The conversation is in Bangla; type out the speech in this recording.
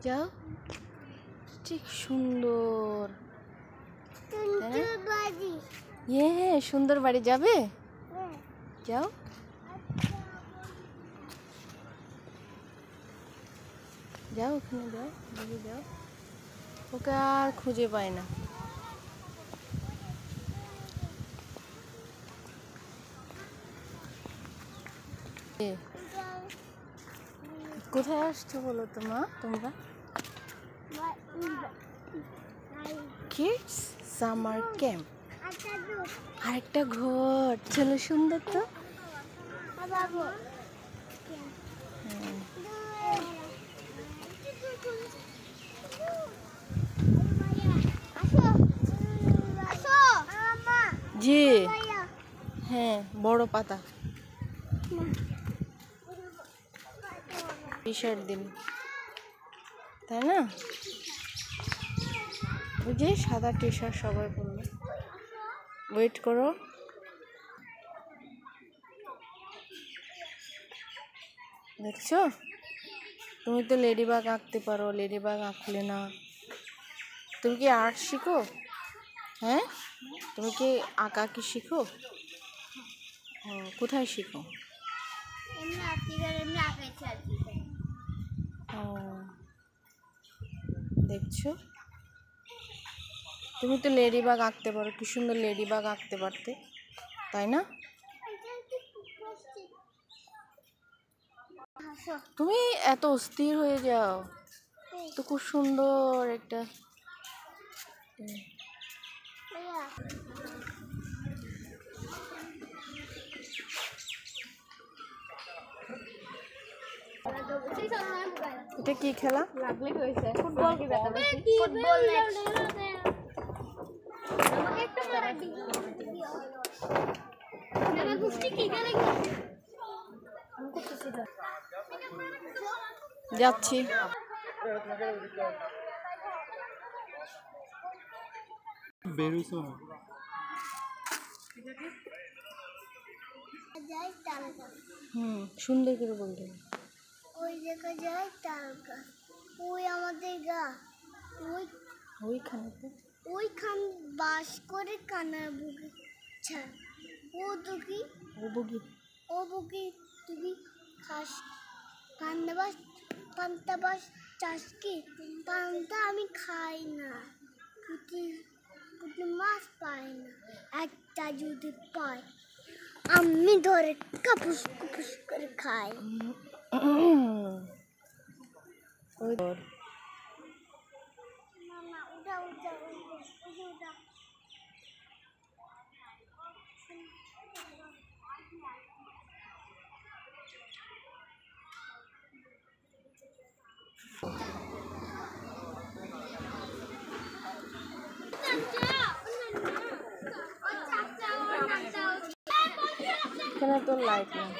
যাও, ঠিক সুন্দর। হ্যাঁ, সুন্দর বাড়ি যাবে, যাও। যাও ওখানে যাও, দিকে যাও। ওকে আর খুঁজে পায় না। কোথায় আসছো বলো তো মা তোমরা? Kids summer camp. আরেকটা ঘর, চলো, সুন্দর তো। জি হ্যাঁ, বড় পাতা। টি শার্ট দিন, তাই না? ওই যে সাদা টি শার্ট সবাই পরবে। ওয়েট করো। দেখছো, তুমি তো লেডিবাগ আঁকতে পারো, লেডিবাগ আঁকলে না। তুমি কি আর্ট শিখো? হ্যাঁ, তুমি কি আঁকা কি শিখো? ও, কোথায় শিখো? ও, দেখছো, তুমি তো লেডিবাগ আঁকতে পারো, কি সুন্দর লেডিবাগ আঁকতে পারতে, তাই না? তুমি এত অস্থির হয়ে যাও তো, খুব সুন্দর একটা। এটা কি খেলা? ফুটবল। যাচ্ছি। সুন্দর করে বলতে। ওই দেখা যায় তারকা, ওই আমাদের গা, ওইখান বাস করে কানার বুকে ছাড়। ও তো কি, ও বুকি তুমি খাস পান্তাবাস, পান্তাবাস চাষ কি? পান্তা আমি খাই না, পুঁটি মাছ পাই না, একটা যদি পাই আমি ধরে কাপুস কুপুস করে খাই। এখানে তো লাইট নেই।